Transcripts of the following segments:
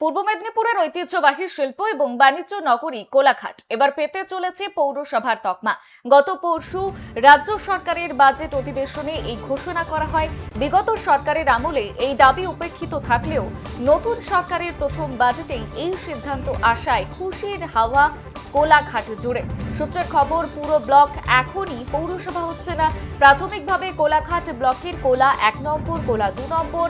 পূর্ব মেদিনীপুরের ঐতিহ্যবাহী শিল্প এবং বাণিজ্য নগরী কোলাঘাট এবার পেতে চলেছে পৌরসভার তকমা। গত পরশু রাজ্য সরকারের বাজেট অধিবেশনে এই ঘোষণা করা হয়। বিগত সরকারের আমলে এই দাবি উপেক্ষিত থাকলেও নতুন সরকারের প্রথম বাজেটেই এই সিদ্ধান্ত আসায় খুশির হাওয়া কোলাঘাট জুড়ে। সূত্রের খবর, পুরো ব্লক এখনই পৌরসভা হচ্ছে না। প্রাথমিকভাবে কোলাঘাট ব্লকের কোলা 1 নম্বর, কোলা 2 নম্বর,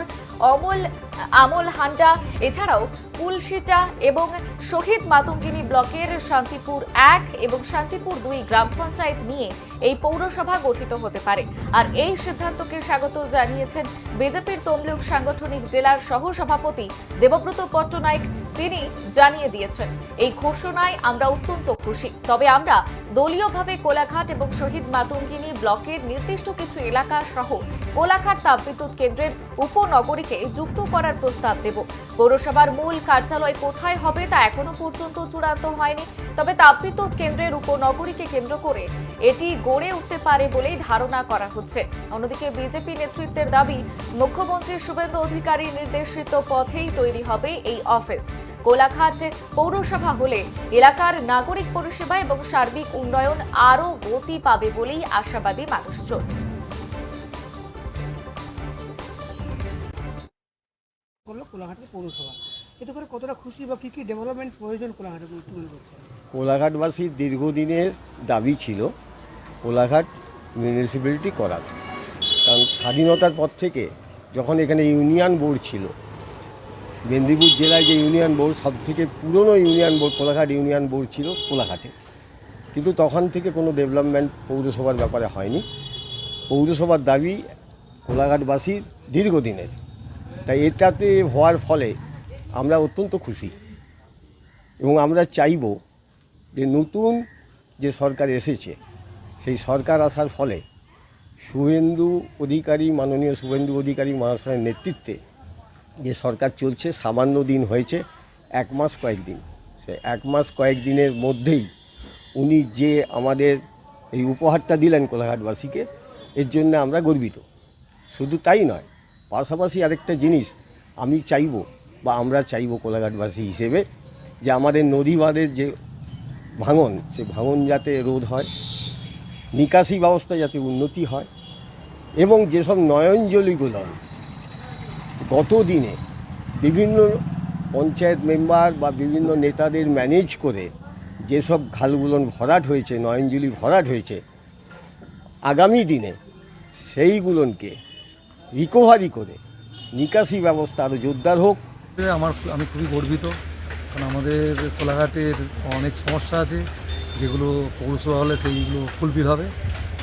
আমল হান্ডা, এছাড়াও কুলশিটা এবং শহীদ মাতঙ্গিনী ব্লকের শান্তিপুর 1 এবং শান্তিপুর 2 গ্রাম পঞ্চায়েত নিয়ে এই পৌরসভা গঠিত হতে পারে। আর এই সিদ্ধান্তকে স্বাগত জানিয়েছেন বিজেপির তমলুক সাংগঠনিক জেলার সহসভাপতি দেবব্রত পট্টনায়ক। তিনি জানিয়ে দিয়েছেন, এই ঘোষণায় আমরা অত্যন্ত খুশি, তবে আমরা দলীয়ভাবে কোলাঘাট এবং শহীদ মাতঙ্গিনী ব্লকের নির্দিষ্ট কিছু এলাকা সহ কোলাঘাট তাপবিদ্যুৎ কেন্দ্রের উপনগরীকে যুক্ত করার প্রস্তাব দেব। পৌরসভার মূল কার্যালয় কোথায় হবে তা এখনো পর্যন্ত চূড়ান্ত হয়নি, তবে তাপবিদ্যুৎ কেন্দ্রের উপনগরীকে কেন্দ্র করে এটি গড়ে উঠতে পারে বলেই ধারণা করা হচ্ছে। অন্যদিকে বিজেপি নেতৃত্বের দাবি, মুখ্যমন্ত্রী শুভেন্দু অধিকারী নির্দেশিত পথেই তৈরি হবে এই অফিস। কোলাঘাট পৌরসভা হলে এলাকার নাগরিক পরিষেবা এবং সার্বিক উন্নয়ন আরও গতি পাবে বলেই আশাবাদী মানুষজন। কোলাঘাটের পৌরসভা, এতে করে কতটা খুশি বা কি ডেভেলপমেন্ট প্রয়োজন কোলাঘাটে তুলে ধরছে? কোলাঘাটবাসীর দীর্ঘদিনের দাবি ছিল কোলাঘাট মিউনিসিপ্যালিটি করার। কারণ স্বাধীনতার পর থেকে যখন এখানে ইউনিয়ন বোর্ড ছিল, মেদিনীপুর জেলায় যে ইউনিয়ন বোর্ড সব থেকে পুরনো union board Kolaghat union board ছিল কোলাঘাটে, কিন্তু তখন থেকে কোনো ডেভেলপমেন্ট পৌরসভার ব্যাপারে হয়নি। পৌরসভার দাবি কোলাঘাটবাসীর দীর্ঘদিনের, তাই এটাতে হওয়ার ফলে আমরা অত্যন্ত খুশি এবং আমরা চাইব যে নতুন যে সরকার এসেছে সেই সরকার আসার ফলে মাননীয় শুভেন্দু অধিকারী মহাশয়ের নেতৃত্বে যে সরকার চলছে, সামান্য দিন হয়েছে, 1 মাস কয়েকদিন, সে 1 মাস কয়েকদিনের মধ্যেই উনি যে আমাদের এই উপহারটা দিলেন কোলাঘাটবাসীকে, এর জন্য আমরা গর্বিত। শুধু তাই নয়, পাশাপাশি আরেকটা জিনিস আমি চাইব বা আমরা চাইব কোলাঘাটবাসী হিসেবে, যে আমাদের নদী বাঁধের যে ভাঙন, সে ভাঙন যাতে রোধ হয়, নিকাশি ব্যবস্থা যাতে উন্নতি হয়, এবং যেসব নয়নজলিগুলো গত দিনে বিভিন্ন পঞ্চায়েত মেম্বার বা বিভিন্ন নেতাদের ম্যানেজ করে যেসব খালগুলো ভরাট হয়েছে, নয়নজলি ভরাট হয়েছে, আগামী দিনে সেইগুলোকে রিকভারি করে নিকাশি ব্যবস্থা আরও জোরদার হোক। আমি খুবই গর্বিত, কারণ আমাদের কোলাঘাটের অনেক সমস্যা আছে যেগুলো পৌরসভা হলে সেইগুলো ফুলফিল হবে,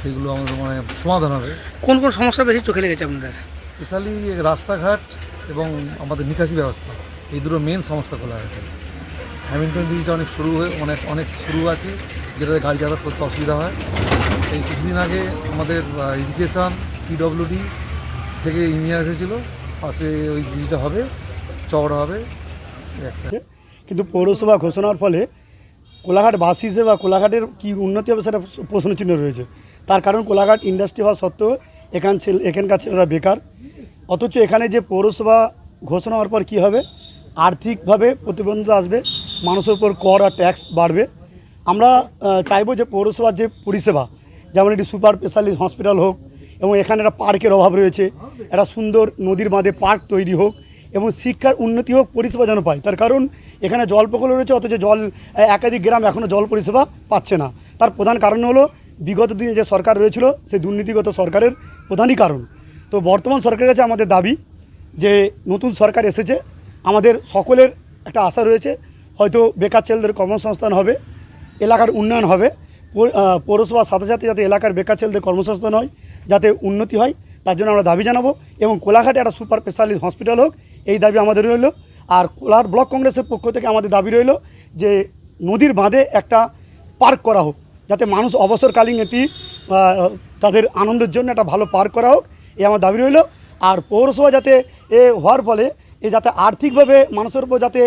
সেইগুলো আমাদের সমাধান হবে। কোন কোন সমস্যা বেশি চোখে লেগেছে আপনাদের? স্পেশালি রাস্তাঘাট এবং আমাদের নিকাশি ব্যবস্থা, এই দুটো মেন সমস্যা কোলাঘাটের। হ্যামিল্টন ব্রিজটা অনেক শুরু আছে, যেটাতে গাড়ি যাতায়াত করতে অসুবিধা হয়। এই কিছুদিন আগে আমাদের ইরিগেশন পিডব্লিউডি থেকে ইঞ্জিনিয়ার এসেছিলো, পাশে ওই ব্রিজটা হবে, চওড়া হবে একটা। কিন্তু পৌরসভা ঘোষণার ফলে কোলাঘাটবাসী হিসেবে বা কোলাঘাটের কী উন্নতি হবে সেটা প্রশ্নচিহ্ন রয়েছে। তার কারণ কোলাঘাট ইন্ডাস্ট্রি হওয়া সত্ত্বেও এখানকার ছেলেরা বেকার, অথচ এখানে যে পৌরসভা ঘোষণা হওয়ার পর কী হবে, আর্থিকভাবে প্রতিবন্ধকতা আসবে, মানুষের উপর কর আর ট্যাক্স বাড়বে। আমরা চাইবো যে পৌরসভার যে পরিষেবা, যেমন একটি সুপার স্পেশালিস্ট হসপিটাল হোক, এবং এখানে একটা পার্কের অভাব রয়েছে, একটা সুন্দর নদীর বাঁধে পার্ক তৈরি হোক, এবং শিক্ষার উন্নতি হোক, পরিষেবা যেন পায়। তার কারণ এখানে জল প্রকল্প রয়েছে, অথচ একাধিক গ্রাম এখনও জল পরিষেবা পাচ্ছে না। তার প্রধান কারণ হলো বিগত দিনে যে সরকার রয়েছিল সেই দুর্নীতিগত সরকারের প্রধানই কারণ। তো বর্তমান সরকারের কাছে আমাদের দাবি যে নতুন সরকার এসেছে, আমাদের সকলের একটা আশা রয়েছে, হয়তো বেকার ছেলেদের কর্মসংস্থান হবে, এলাকার উন্নয়ন হবে, পৌরসভার সাথে সাথে যাতে এলাকার বেকার ছেলেদের কর্মসংস্থান হয়, যাতে উন্নতি হয়, তার জন্য আমরা দাবি জানাবো। এবং কোলাঘাটে একটা সুপার স্পেশালিস্ট হসপিটাল হোক, এই দাবি আমাদের রইল। আর কোলাঘাট ব্লক কংগ্রেসের পক্ষ থেকে আমাদের দাবি রইল যে নদীর বাঁধে একটা পার্ক করা হোক, যাতে মানুষ অবসরকালীন এটি তাদের আনন্দের জন্য একটা ভালো পার্ক করা হোক, এই আমার দাবি রইল। আর পৌরসভা যাতে হওয়ার ফলে যাতে আর্থিকভাবে মানুষের উপর যাতে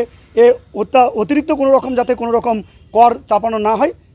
অতিরিক্ত কোনো রকম কর চাপানো না হয়,